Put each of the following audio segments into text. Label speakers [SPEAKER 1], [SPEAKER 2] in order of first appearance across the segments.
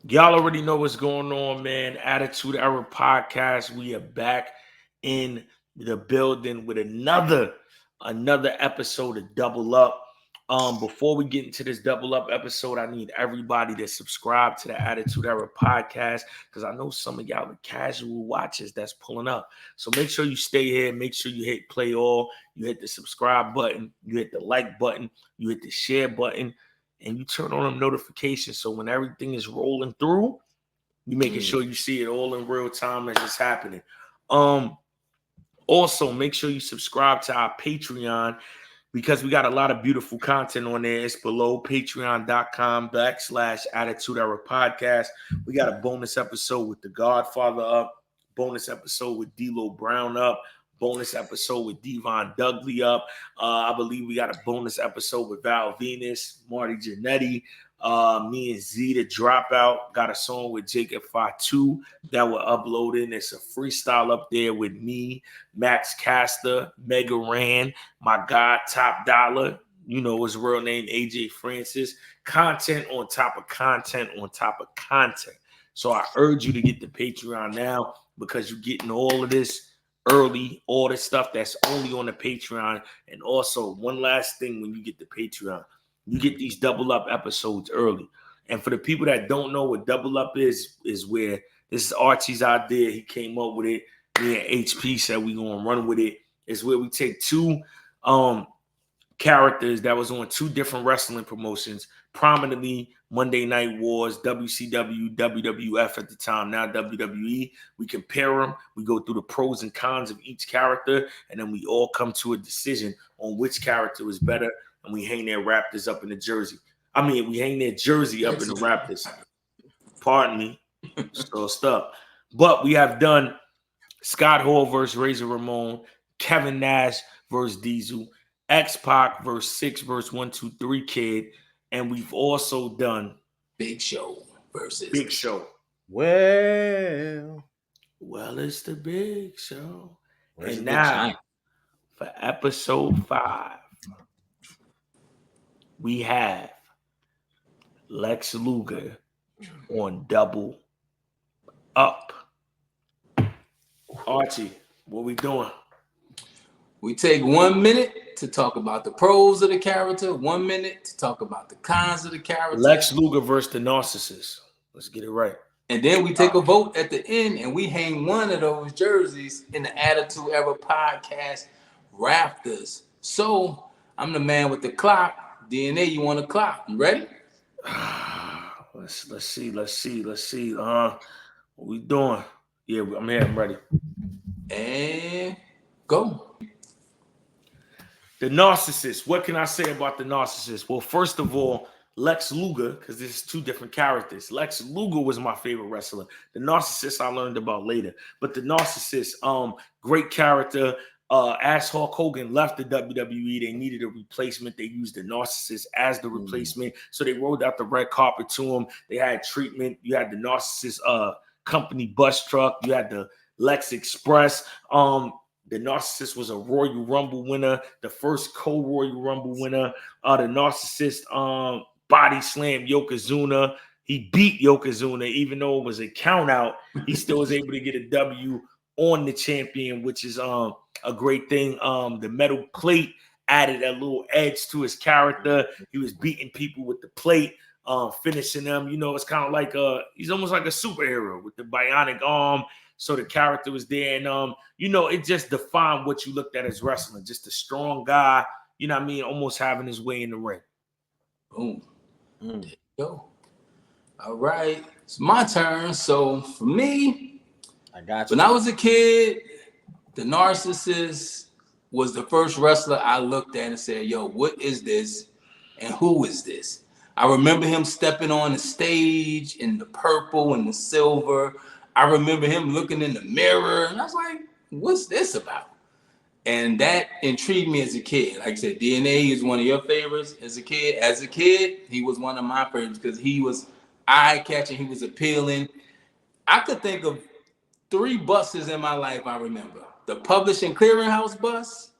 [SPEAKER 1] Y'all already know what's going on, man. Attitude Era Podcast. We are back in the building with another episode of Double Up. Before we get into this Double Up episode, I need everybody to subscribe to the Attitude Era Podcast because I know some of y'all are casual watchers that's pulling up. So make sure you stay here. Make sure you hit play all. You hit the subscribe button. You hit the like button. You hit the share button. And you turn on them notifications so when everything is rolling through, you making sure you see it all in real time as it's happening. Also, make sure you subscribe to our Patreon because we got a lot of beautiful content on there. It's below patreon.com/Attitude Era Podcast. We got a bonus episode with The Godfather up, bonus episode with D-Lo Brown up, bonus episode with Devon Dudley up. I believe we got a bonus episode with Val Venus, Marty Jannetty, me and Z the Dropout. Got a song with Jacob Fatu that we're uploading. It's a freestyle up there with me, Max Caster, Mega Ran, my guy Top Dollar. You know his real name, AJ Francis. Content on top of content on top of content. So I urge you to get the Patreon now because you're getting all of this early, all the stuff that's only on the Patreon. And also, one last thing, when you get the Patreon, you get these Double Up episodes early. And for the people that don't know what Double Up is where this is Archie's idea. He came up with it. Me and HP said we gonna run with it. It's where we take two characters that was on two different wrestling promotions, prominently Monday Night Wars, WCW, WWF at the time, now WWE. We compare them. We go through the pros and cons of each character, and then we all come to a decision on which character is better, and we hang their Raptors up in the jersey. We hang their jersey up in the Raptors. Pardon me. So stuff. But we have done Scott Hall versus Razor Ramon, Kevin Nash versus Diesel, X-Pac versus 6 versus 123 Kid, and we've also done
[SPEAKER 2] Big Show versus
[SPEAKER 1] Big Show.
[SPEAKER 3] Well,
[SPEAKER 1] it's the Big Show.
[SPEAKER 2] Where's
[SPEAKER 1] and
[SPEAKER 2] the
[SPEAKER 1] now,
[SPEAKER 2] giant?
[SPEAKER 1] for episode 5, we have Lex Luger on Double Up. Archie, what we doing?
[SPEAKER 2] We take 1 minute to talk about the pros of the character, 1 minute to talk about the cons of the character.
[SPEAKER 1] Lex Luger versus the Narcissist. Let's get it right.
[SPEAKER 2] And then we take a vote at the end and we hang one of those jerseys in the Attitude Era Podcast rafters. So I'm the man with the clock. DNA, you want a clock? You ready?
[SPEAKER 1] Let's see. What we doing? Yeah, I'm here. I'm ready.
[SPEAKER 2] And go.
[SPEAKER 1] The Narcissist. What can I say about the Narcissist? Well, first of all, Lex Luger, because this is two different characters. Lex Luger was my favorite wrestler. The Narcissist I learned about later. But the Narcissist, great character. As Hulk Hogan left the WWE, they needed a replacement. They used the Narcissist as the replacement. So they rolled out the red carpet to him. They had treatment. You had the Narcissist company bus truck. You had the Lex Express. The Narcissist was a Royal Rumble winner, the first co-Royal Rumble winner. The Narcissist body slammed Yokozuna. He beat Yokozuna, even though it was a count out. He still was able to get a W on the champion, which is a great thing. The metal plate added a little edge to his character. He was beating people with the plate, finishing them. You know, it's kind of like he's almost like a superhero with the bionic arm. So the character was there, and it just defined what you looked at as wrestling. Just a strong guy, you know what I mean, almost having his way in the ring.
[SPEAKER 2] Boom. There you go. All right. It's my turn. So for me,
[SPEAKER 3] I got you.
[SPEAKER 2] When I was a kid, the Narcissist was the first wrestler I looked at and said, yo, what is this? And who is this? I remember him stepping on the stage in the purple and the silver. I remember him looking in the mirror, and I was like, what's this about? And that intrigued me as a kid. Like I said, DNA is one of your favorites as a kid. As a kid, he was one of my favorites because he was eye-catching, he was appealing. I could think of 3 buses in my life I remember. The Publishing Clearinghouse bus,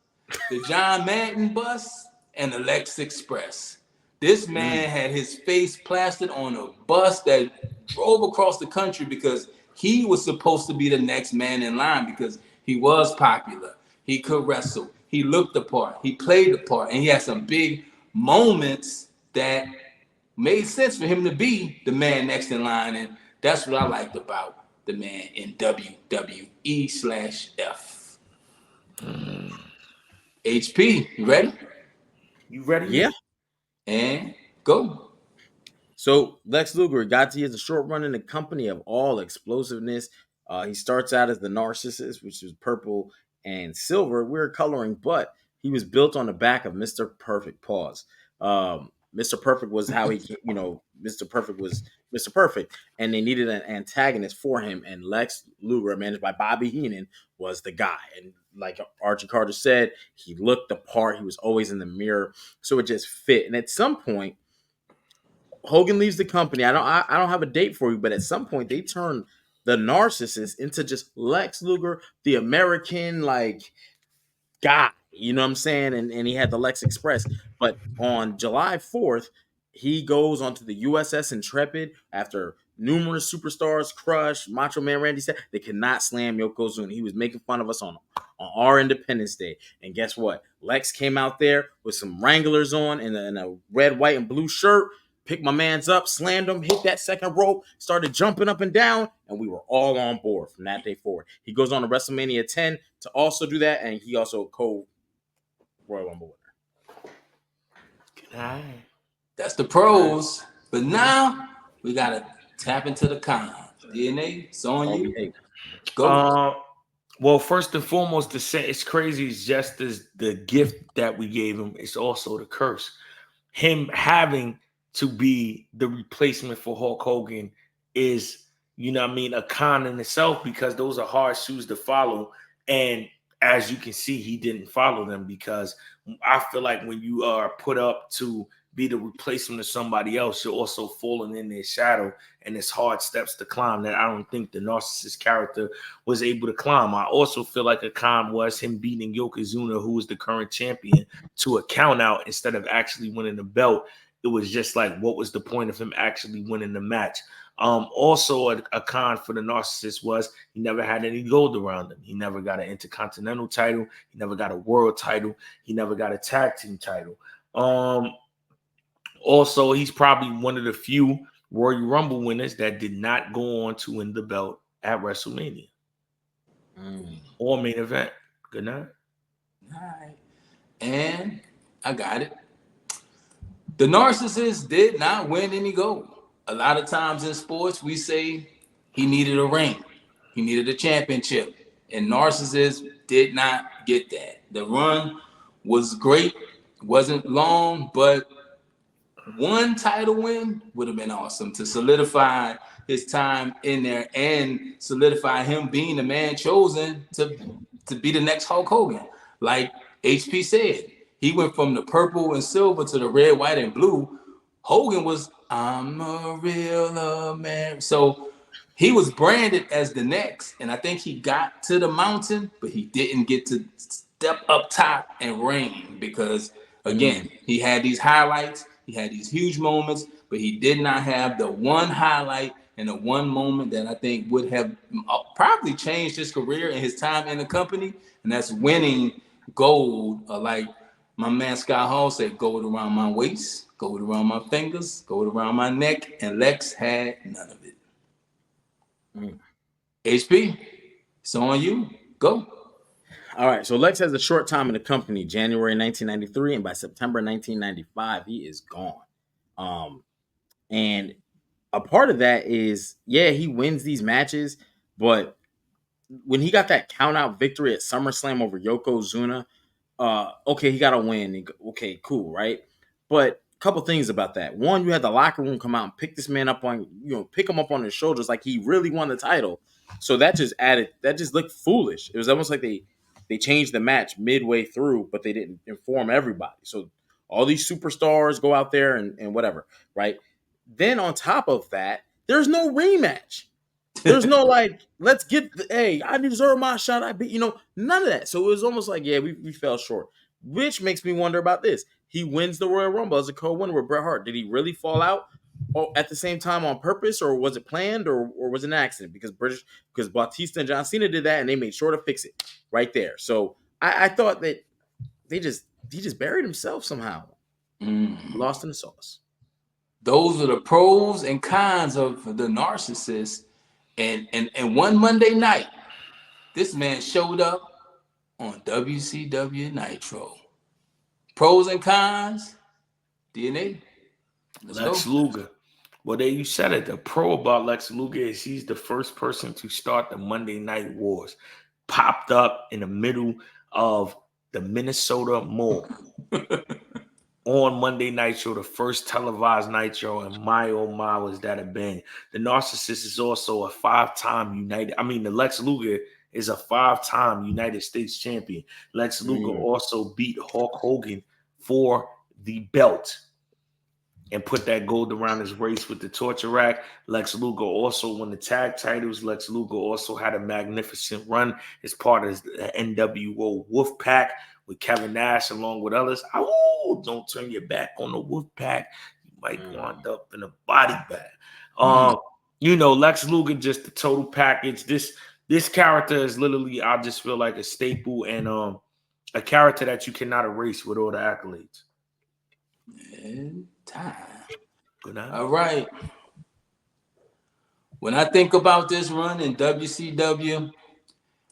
[SPEAKER 2] the John Madden bus, and the Lex Express. This man had his face plastered on a bus that drove across the country because he was supposed to be the next man in line because he was popular. He could wrestle. He looked the part. He played the part. And he had some big moments that made sense for him to be the man next in line. And that's what I liked about the man in WWE/F. HP, you ready?
[SPEAKER 1] You ready?
[SPEAKER 3] Yeah.
[SPEAKER 2] And go.
[SPEAKER 3] So Lex Luger got to he has a short run in the company of all explosiveness. He starts out as the Narcissist, which is purple and silver, weird coloring, but he was built on the back of Mr. Perfect. Pause. Mr. Perfect was how he, Mr. Perfect was Mr. Perfect, and they needed an antagonist for him. And Lex Luger, managed by Bobby Heenan, was the guy. And like Archie Carter said, he looked the part. He was always in the mirror, so it just fit. And at some point, Hogan leaves the company. I don't have a date for you, but at some point they turn the Narcissist into just Lex Luger, the American guy. You know what I'm saying? And he had the Lex Express. But on July 4th, he goes onto the USS Intrepid after numerous superstars, Crush, Macho Man Randy said they could not slam Yokozuna. He was making fun of us on our Independence Day. And guess what? Lex came out there with some Wranglers on and a red, white, and blue shirt, picked my mans up, slammed him, hit that second rope, started jumping up and down, and we were all on board from that day forward. He goes on to WrestleMania 10 to also do that, and he also co-Royal Rumble winner.
[SPEAKER 1] Good night.
[SPEAKER 2] That's the pros. But now we got to tap into the cons. DNA, it's on you.
[SPEAKER 1] Go. Well, first and foremost, to say it's crazy is just as the gift that we gave him, it's also the curse. Him having to be the replacement for Hulk Hogan is, a con in itself, because those are hard shoes to follow. And as you can see, he didn't follow them, because I feel like when you are put up to be the replacement of somebody else, you're also falling in their shadow, and it's hard steps to climb that I don't think the Narcissist character was able to climb. I also feel like a con was him beating Yokozuna, who is the current champion, to a count out instead of actually winning the belt. It was just like, what was the point of him actually winning the match? Also, a con for the Narcissist was he never had any gold around him. He never got an Intercontinental title. He never got a world title. He never got a tag team title. Also, he's probably one of the few Royal Rumble winners that did not go on to win the belt at WrestleMania or main event. Good night.
[SPEAKER 2] All right. And I got it. The Narcissist did not win any gold. A lot of times in sports, we say he needed a ring. He needed a championship. And Narcissist did not get that. The run was great. Wasn't long, but one title win would have been awesome to solidify his time in there and solidify him being the man chosen to be the next Hulk Hogan. Like HP said, he went from the purple and silver to the red, white, and blue. Hogan was, I'm a real man. So he was branded as the next, and I think he got to the mountain, but he didn't get to step up top and reign because, again, he had these highlights. He had these huge moments, but he did not have the one highlight and the one moment that I think would have probably changed his career and his time in the company, and that's winning gold. Like my man Scott Hall said, gold around my waist, gold around my fingers, gold around my neck, and Lex had none of it. HP, it's on you. Go.
[SPEAKER 3] All right, so Lex has a short time in the company, January 1993, and by September 1995, he is gone. And a part of that is, he wins these matches, but when he got that count-out victory at SummerSlam over Yokozuna, okay, he got a win. Okay, cool, right? But a couple things about that. One, you had the locker room come out and pick this man up pick him up on his shoulders like he really won the title. So that just looked foolish. It was almost like they changed the match midway through, but they didn't inform everybody. So all these superstars go out there and whatever, right? Then on top of that, there's no rematch. There's no let's get I deserve my shot. I beat, none of that. So it was almost like, we fell short, which makes me wonder about this. He wins the Royal Rumble as a co-winner with Bret Hart. Did he really fall out? at the same time on purpose, or was it planned, or was it an accident? Because Bautista and John Cena did that, and they made sure to fix it right there. So I thought that he just buried himself somehow, lost in the sauce.
[SPEAKER 2] Those are the pros and cons of the narcissist. And one Monday night, this man showed up on WCW Nitro. Pros and cons, DNA. Let's
[SPEAKER 1] Lex
[SPEAKER 2] go.
[SPEAKER 1] Luger. Well, there you said it. The pro about Lex Luger is he's the first person to start the Monday Night Wars. Popped up in the middle of the Minnesota Mall on Monday Nitro, the first televised Nitro, and my oh my was that a bang. The Narcissist is also a the Lex Luger is a 5-time United States champion. Lex Luger also beat Hulk Hogan for the belt and put that gold around his waist with the torture rack. Lex Luger also won the tag titles. Lex Luger also had a magnificent run as part of the NWO Wolfpack with Kevin Nash along with others. Oh, don't turn your back on the Wolfpack. You might wind up in a body bag. Lex Luger, just the total package. This character is literally, I just feel like a staple and a character that you cannot erase with all the accolades.
[SPEAKER 2] And time.
[SPEAKER 1] Good night.
[SPEAKER 2] All right. When I think about this run in WCW,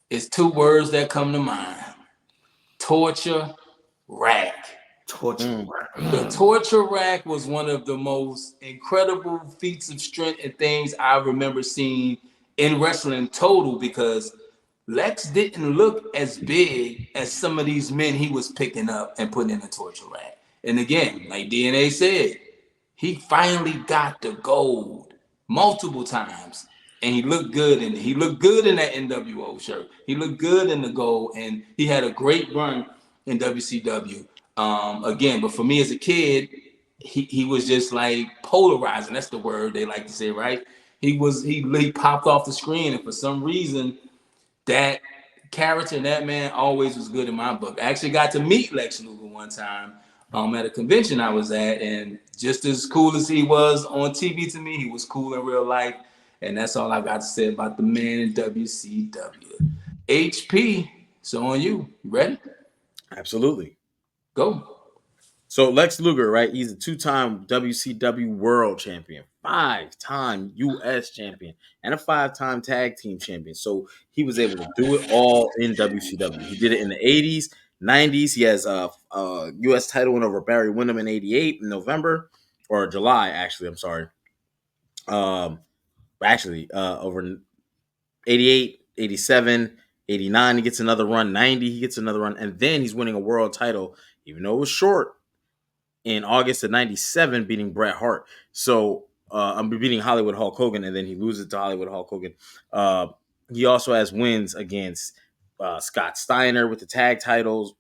[SPEAKER 2] it's 2 words that come to mind. Torture rack.
[SPEAKER 1] Torture rack.
[SPEAKER 2] The torture rack was one of the most incredible feats of strength and things I remember seeing in wrestling total, because Lex didn't look as big as some of these men he was picking up and putting in the torture rack. And again, like DNA said, he finally got the gold multiple times. And he looked good in it. He looked good in that NWO shirt. He looked good in the gold, and he had a great run in WCW. Again, but for me as a kid, he was just like polarizing. That's the word they like to say, right? He popped off the screen, and for some reason, that character and that man always was good in my book. I actually got to meet Lex Luger one time at a convention I was at, and just as cool as he was on TV to me, he was cool in real life. And that's all I got to say about the man in WCW. HP, so on you. You ready?
[SPEAKER 3] Absolutely.
[SPEAKER 2] Go.
[SPEAKER 3] So Lex Luger, right? He's a 2-time WCW World Champion, 5-time US Champion, and a 5-time Tag Team Champion. So he was able to do it all in WCW. He did it in the 80s, 90s. He has a US title win over Barry Windham in 88 in November or July, actually. I'm sorry. Over 88, 87, 89, he gets another run. 90, he gets another run. And then he's winning a world title, even though it was short, in August of 97, beating Bret Hart. So I'm beating Hollywood Hulk Hogan, and then he loses to Hollywood Hulk Hogan. He also has wins against Scott Steiner with the tag titles.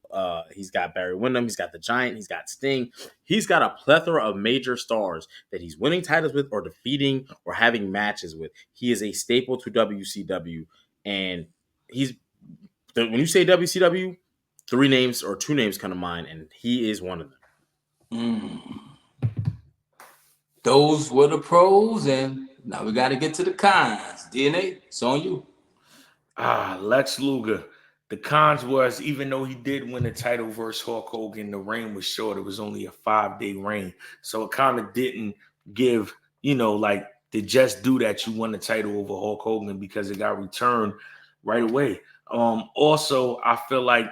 [SPEAKER 3] He's got Barry Windham. He's got the Giant. He's got Sting. He's got a plethora of major stars that he's winning titles with or defeating or having matches with. He is a staple to WCW. And when you say WCW, 3 names or 2 names come to mind, and he is one of them.
[SPEAKER 2] Those were the pros, and now we got to get to the cons. DNA, it's on you.
[SPEAKER 1] Lex Luger. The cons was, even though he did win the title versus Hulk Hogan, the reign was short. It was only a 5-day reign. So it kind of didn't give, like to just do that, you won the title over Hulk Hogan, because it got returned right away. Also, I feel like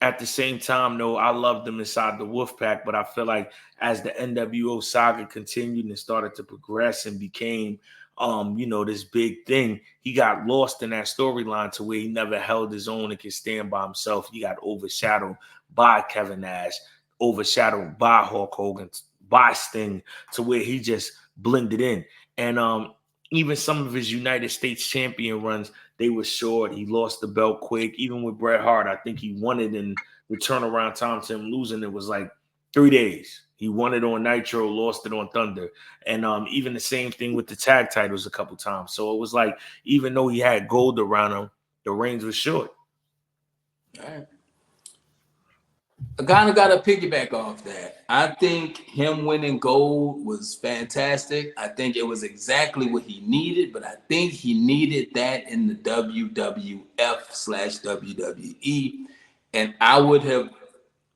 [SPEAKER 1] at the same time, though, I loved him inside the Wolfpack, but I feel like as the NWO saga continued and started to progress and became this big thing, he got lost in that storyline to where he never held his own and could stand by himself. He got overshadowed by Kevin Nash, overshadowed by Hulk Hogan, by Sting, to where he just blended in. And even some of his United States champion runs, they were short. He lost the belt quick. Even with Bret Hart, I think he won it, and the turnaround time to him losing it was like 3 days. He won it on Nitro, lost it on Thunder. And even the same thing with the tag titles a couple times. So it was like, even though he had gold around him, the reigns was short.
[SPEAKER 2] All right. I kind of got to piggyback off that. I think him winning gold was fantastic. I think it was exactly what he needed, but I think he needed that in the WWF/WWE. And I would have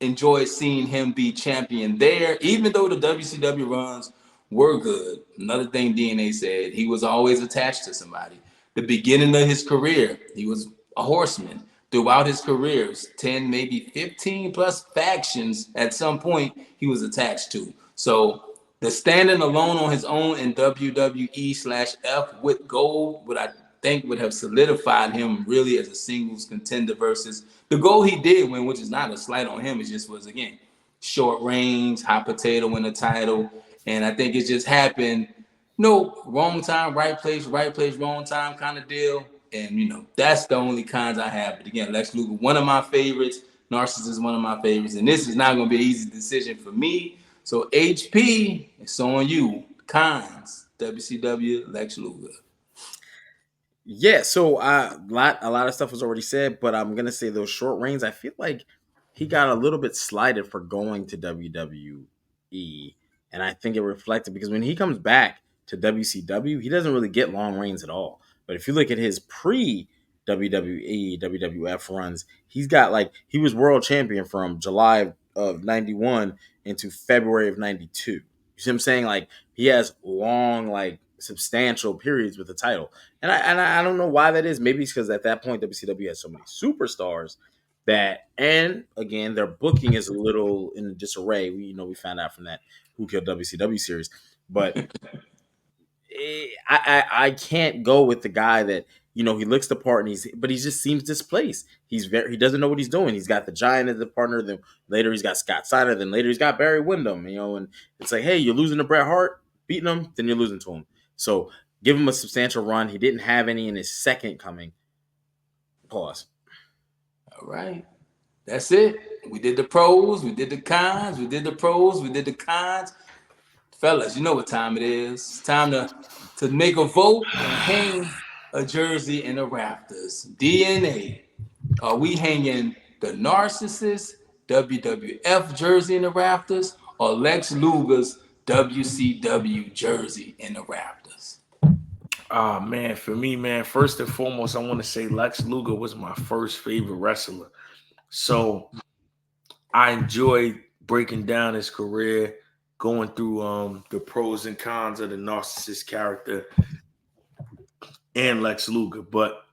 [SPEAKER 2] enjoyed seeing him be champion there, even though the WCW runs were good. Another thing DNA said, he was always attached to somebody. The beginning of his career, he was a horseman. Throughout his careers, 10, maybe 15 plus factions at some point he was attached to. So the standing alone on his own in WWE/F with gold would I think would have solidified him really as a singles contender versus the goal he did win, which is not a slight on him. It just was again short range, hot potato in the title, and I think it just happened. No, wrong time, right place, wrong time kind of deal. And that's the only cons I have. But again, Lex Luger, one of my favorites. Narcissist, one of my favorites. And this is not going to be an easy decision for me. So HP, it's on you. Cons, WCW, Lex Luger.
[SPEAKER 3] Yeah, so a lot of stuff was already said, but I'm gonna say those short reigns. I feel like he got a little bit slighted for going to WWE, and I think it reflected because when he comes back to WCW, he doesn't really get long reigns at all. But if you look at his pre WWE WWF runs, he's got like he was world champion from July of '91 into February of '92. You see what I'm saying? Like he has long, like substantial periods with the title. And I don't know why that is. Maybe it's because at that point WCW has so many superstars that, and again, their booking is a little in disarray. We found out from that Who Killed WCW series, but I can't go with the guy that he looks the part and he just seems displaced. He doesn't know what he's doing. He's got the Giant as the partner. Then later he's got Scott Steiner. Then later he's got Barry Windham. And it's like, hey, you're losing to Bret Hart, beating him, then you're losing to him. So give him a substantial run. He didn't have any in his second coming. Pause.
[SPEAKER 2] All right. That's it. We did the pros, we did the cons, we did the pros, we did the cons. Fellas, you know what time it is. It's time to make a vote and hang a jersey in the rafters. DNA. Are we hanging the Narcissist WWF jersey in the rafters or Lex Luger's WCW jersey in the rafters?
[SPEAKER 1] Man, for me, man, first and foremost, I want to say Lex Luger was my first favorite wrestler. So I enjoyed breaking down his career, going through the pros and cons of the narcissist character and Lex Luger. But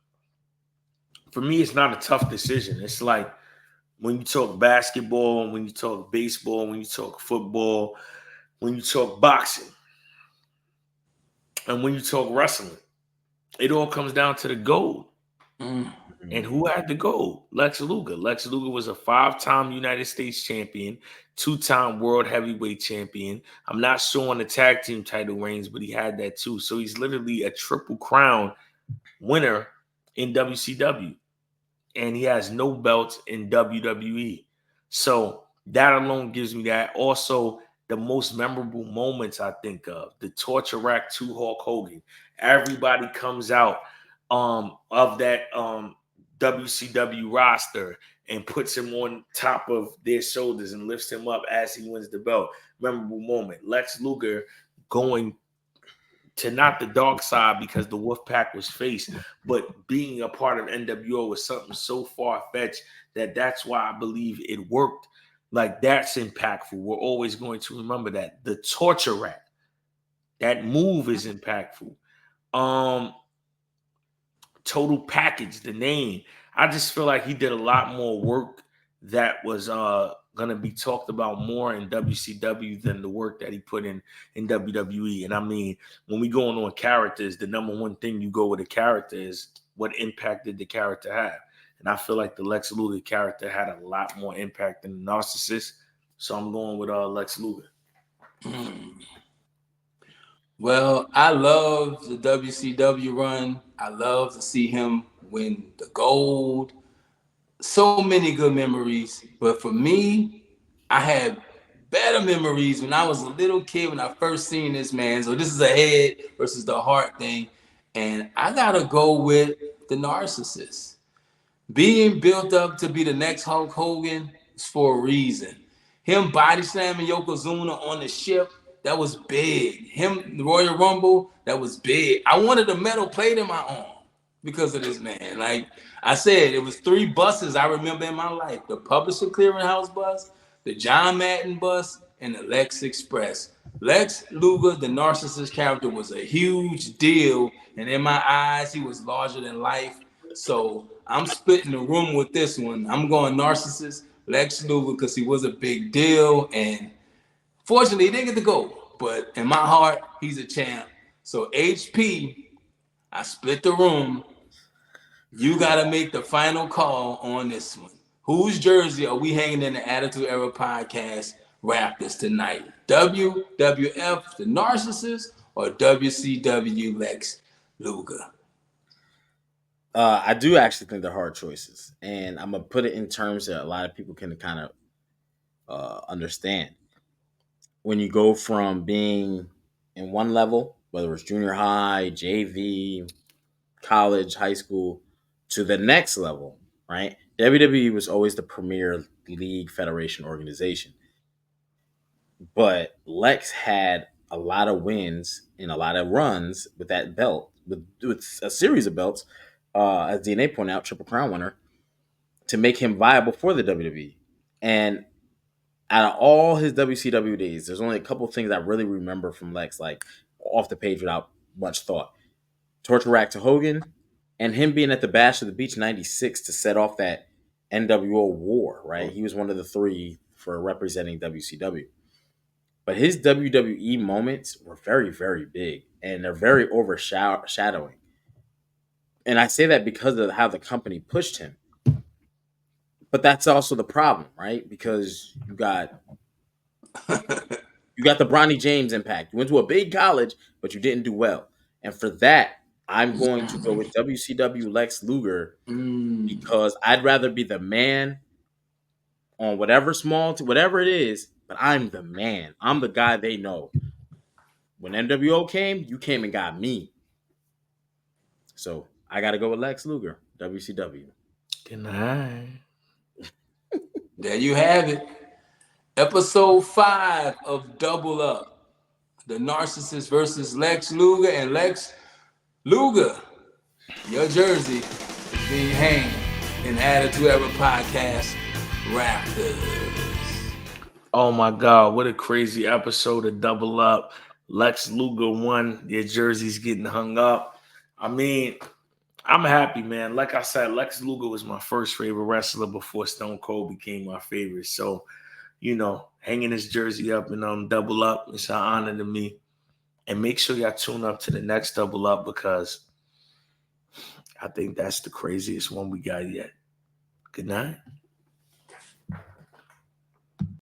[SPEAKER 1] for me, it's not a tough decision. It's like when you talk basketball, when you talk baseball, when you talk football, when you talk boxing, and when you talk wrestling, it all comes down to the gold.
[SPEAKER 2] Mm.
[SPEAKER 1] And who had the gold? Lex Luger. Lex Luger was a 5-time United States champion, 2-time world heavyweight champion. I'm not sure on the tag team title reigns, but he had that too. So he's literally a triple crown winner in WCW. And he has no belts in WWE. So that alone gives me that. Also, the most memorable moments I think of the torture rack to Hulk Hogan. Everybody comes out of that WCW roster and puts him on top of their shoulders and lifts him up as he wins the belt. Memorable moment. Lex Luger going to not the dark side because the Wolfpack was faced, but being a part of NWO was something so far-fetched that's why I believe it worked. Like, that's impactful. We're always going to remember that. The torture rack, that move is impactful. Total package, the name. I just feel like he did a lot more work that was gonna be talked about more in WCW than the work that he put in WWE. And I mean, when we go on characters, the number one thing you go with a character is what impact did the character have. And I feel like the Lex Luger character had a lot more impact than the Narcissist. So I'm going with Lex Luger.
[SPEAKER 2] Well, I love the WCW run. I love to see him win the gold. So many good memories. But for me, I had better memories when I was a little kid when I first seen this man. So this is a head versus the heart thing. And I gotta go with the Narcissist. Being built up to be the next Hulk Hogan, It's for a reason. Him body slamming Yokozuna on the ship, that was big. Him, the Royal Rumble, that was big. I wanted a metal plate in my arm because of this man. Like I said, it was 3 buses I remember in my life: the Publisher Clearinghouse bus, the John Madden bus, and the Lex Express. Lex Luger, the narcissist character, was a huge deal, and in my eyes, he was larger than life. So I'm splitting the room with this one. I'm going narcissist Lex Luger because he was a big deal, and fortunately, he didn't get to go. But in my heart, he's a champ. So HP, I split the room. You got to make the final call on this one. Whose jersey are we hanging in the Attitude Era podcast Raptors tonight? WWF, the narcissist, or WCW Lex Luger?
[SPEAKER 3] I do actually think they're hard choices, and I'm gonna put it in terms that a lot of people can kind of understand. When you go from being in one level, whether it's junior high, JV, college, high school, to the next level, right? WWE was always the premier league federation organization, but Lex had a lot of wins and a lot of runs with that belt, with a series of belts, as DNA pointed out, Triple Crown winner, to make him viable for the WWE. And out of all his WCW days, there's only a couple of things I really remember from Lex, like off the page without much thought. Torture Rack to Hogan, and him being at the Bash of the Beach '96 to set off that NWO war, right? He was one of the 3 for representing WCW. But his WWE moments were very, very big, and they're very overshadowing. And I say that because of how the company pushed him. But that's also the problem, right? Because you got the Bronny James impact. You went to a big college, but you didn't do well. And for that, I'm going to go with WCW Lex Luger because I'd rather be the man on whatever whatever it is, but I'm the man. I'm the guy they know. When NWO came, you came and got me. So I got to go with Lex Luger, WCW.
[SPEAKER 1] Good night.
[SPEAKER 2] There you have it. Episode 5 of Double Up. The Narcissist versus Lex Luger, and Lex Luger, your jersey is being hanged in Attitude Era Podcast Raptors.
[SPEAKER 1] Oh my God, what a crazy episode of Double Up. Lex Luger won. Your jersey's getting hung up. I mean, I'm happy, man. Like I said, Lex Luger was my first favorite wrestler before Stone Cold became my favorite. So, hanging his jersey up and Double Up, it's an honor to me. And make sure y'all tune up to the next Double Up because I think that's the craziest one we got yet. Good night.